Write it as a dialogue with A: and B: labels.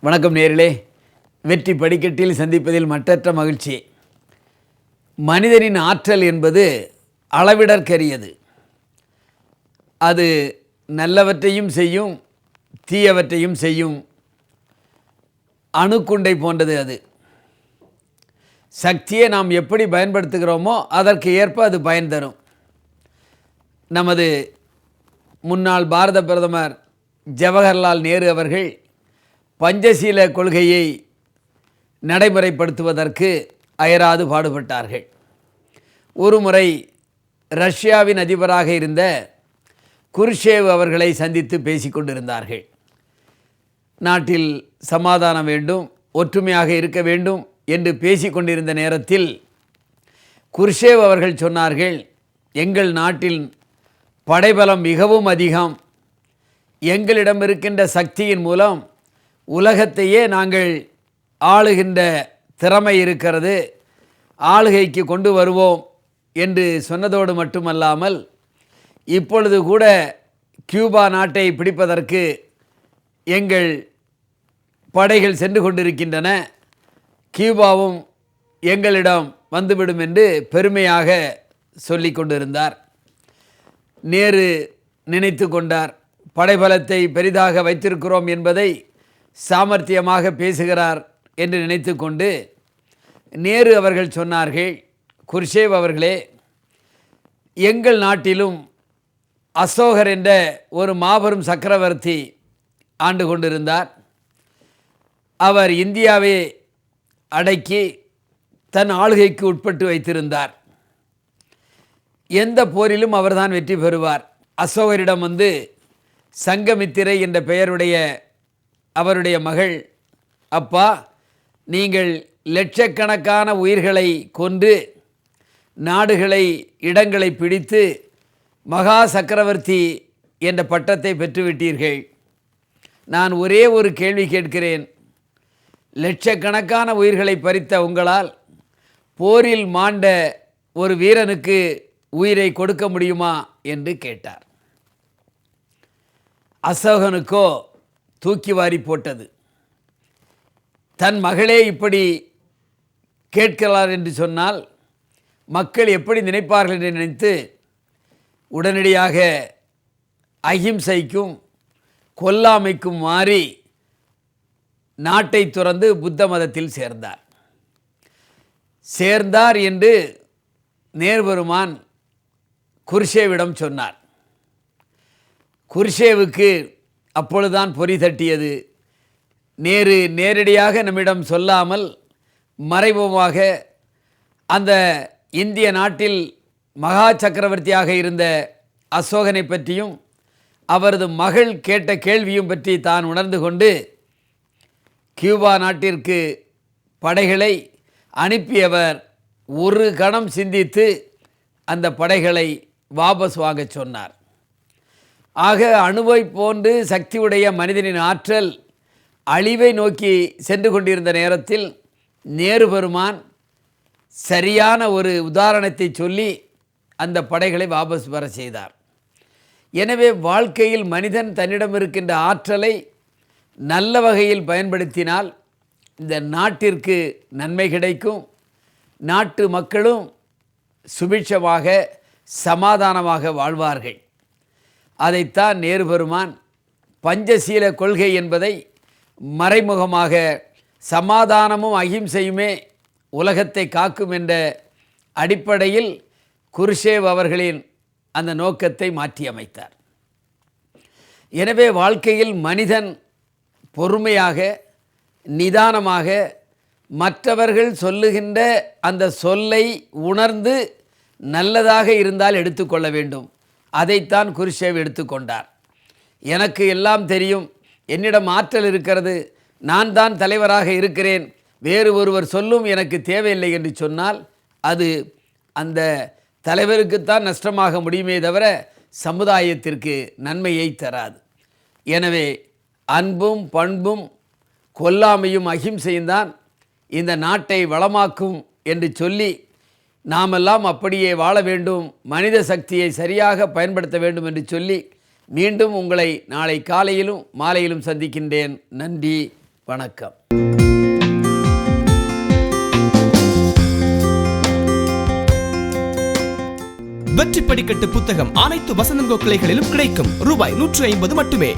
A: வணக்கம் நேயர்களே. வெற்றி படிக்கட்டில் சந்திப்பதில் மற்றற்ற மகிழ்ச்சி. மனிதனின் ஆற்றல் என்பது அளவிடற்கரியது. அது நல்லவற்றையும் செய்யும், தீயவற்றையும் செய்யும். அணுக்குண்டை போன்றது அது. சக்தியை நாம் எப்படி பயன்படுத்துகிறோமோ அதற்கு ஏற்ப அது பயன் தரும். நமது முன்னாள் பாரத பிரதமர் ஜவஹர்லால் நேரு அவர்கள் பஞ்சசீல கொள்கையை நடைமுறைப்படுத்துவதற்கு அயராது பாடுபட்டார்கள். ஒரு முறை ரஷ்யாவின் அதிபராக இருந்த குருஷேவ் அவர்களை சந்தித்து பேசிக்கொண்டிருந்தார்கள். நாட்டில் சமாதானம் வேண்டும், ஒற்றுமையாக இருக்க வேண்டும் என்று பேசிக்கொண்டிருந்த நேரத்தில் குருஷேவ் அவர்கள் சொன்னார்கள், எங்கள் நாட்டில் படைபலம் மிகவும் அதிகம். எங்களிடம் இருக்கின்ற சக்தியின் மூலம் உலகத்தையே நாங்கள் ஆளுகின்ற திறமை இருக்கிறது, ஆளுகைக்கு கொண்டு வருவோம் என்று சொன்னதோடு மட்டுமல்லாமல், இப்பொழுது கூட கியூபா நாட்டை பிடிப்பதற்கு எங்கள் படைகள் சென்று கொண்டிருக்கின்றன, கியூபாவும் எங்களிடம் வந்துவிடும் என்று பெருமையாக சொல்லி கொண்டிருந்தார். நேரு நினைத்து கொண்டார், படைபலத்தை பெரிதாக வைத்திருக்கிறோம் என்பதை சாமர்த்தியமாக பேசுகிறார் என்று நினைத்து கொண்டு நேரு அவர்கள் சொன்னார்கள், குருஷேவ் அவர்களே, எங்கள் நாட்டிலும் அசோகர் என்ற ஒரு மாபெரும் சக்கரவர்த்தி ஆண்டு கொண்டிருந்தார். அவர் இந்தியாவை அடக்கி தன் ஆளுகைக்கு உட்பட்டு வைத்திருந்தார். எந்த போரிலும் அவர்தான் வெற்றி பெறுவார். அசோகரிடம் வந்து சங்கமித்திரை என்ற பெயருடைய அவருடைய மகள், அப்பா, நீங்கள் லட்சக்கணக்கான உயிர்களை கொன்று நாடுகளை இடங்களை பிடித்து மகா சக்கரவர்த்தி என்ற பட்டத்தை பெற்றுவிட்டீர்கள். நான் ஒரே ஒரு கேள்வி கேட்கிறேன், லட்சக்கணக்கான உயிர்களை பறித்த உங்களால் போரில் மாண்ட ஒரு வீரனுக்கு உயிரை கொடுக்க முடியுமா என்று கேட்டார். அசோகனுக்கோ தூக்கி வாரி போட்டது. தன் மகளே இப்படி கேட்கிறார் என்று சொன்னால் மக்கள் எப்படி நினைப்பார்கள் என்று நினைத்து உடனடியாக அஹிம்சைக்கும் கொல்லாமைக்கும் மாறி நாட்டை துறந்து புத்த மதத்தில் சேர்ந்தார் என்று நேர்பெருமான் குருஷேவிடம் சொன்னார். குருஷேவுக்கு அப்பொழுதுதான் பொறி தட்டியது. நேரு நேரடியாக நம்மிடம் சொல்லாமல் மறைமுகமாக அந்த இந்திய நாட்டில் மகா சக்கரவர்த்தியாக இருந்த அசோகனை பற்றியும் அவரது மகள் கேட்ட கேள்வியும் பற்றி தான் உணர்ந்து கொண்டு கியூபா நாட்டிற்கு படைகளை அனுப்பியவர் ஒரு கணம் சிந்தித்து அந்த படைகளை வாபஸ் வாங்க சொன்னார். ஆக அணுவை போன்று சக்தியுடைய மனிதனின் ஆற்றல் அழிவை நோக்கி சென்று கொண்டிருந்த நேரத்தில் நேரு பெருமான் சரியான ஒரு உதாரணத்தை சொல்லி அந்த படைகளை வாபஸ் வர செய்தார். எனவே வாழ்க்கையில் மனிதன் தன்னிடம் இருக்கின்ற ஆற்றலை நல்ல வகையில் பயன்படுத்தினால் இந்த நாட்டிற்கு நன்மை கிடைக்கும், நாட்டு மக்களும் சுபிட்சமாக சமாதானமாக வாழ்வார்கள். அதைத்தான் நேரு பெருமான் பஞ்சசீல கொள்கை என்பதை மறைமுகமாக சமாதானமும் அஹிம்சையுமே உலகத்தை காக்கும் என்ற அடிப்படையில் குருஷேவ் அவர்களின் அந்த நோக்கத்தை மாற்றியமைத்தார். எனவே வாழ்க்கையில் மனிதன் பொறுமையாக நிதானமாக மற்றவர்கள் சொல்லுகின்ற அந்த சொல்லை உணர்ந்து நல்லதாக இருந்தால் எடுத்துக்கொள்ள வேண்டும். அதைத்தான் குருஷேவ் எடுத்துக்கொண்டார். எனக்கு எல்லாம் தெரியும், என்னிடம் ஆற்றல் இருக்கிறது, நான் தான் தலைவராக இருக்கிறேன், வேறு ஒருவர் சொல்லும் எனக்கு தேவையில்லை என்று சொன்னால் அது அந்த தலைவருக்குத்தான் நஷ்டமாக முடியுமே தவிர சமுதாயத்திற்கு நன்மையை தராது. எனவே அன்பும் பண்பும் கொல்லாமையும் அஹிம்சையும் தான் இந்த நாட்டை வளமாக்கும் என்று சொல்லி நாமெல்லாம் அப்படியே வாழ வேண்டும், மனித சக்தியை சரியாக பயன்படுத்த வேண்டும் என்று சொல்லி மீண்டும் உங்களை நாளை காலையிலும் மாலையிலும் சந்திக்கின்றேன். நன்றி, வணக்கம்.
B: வெற்றி படிக்கட்டு புத்தகம் அனைத்து வசந்தங்கோ கிளைகளிலும் கிடைக்கும். ரூபாய் 150 மட்டுமே.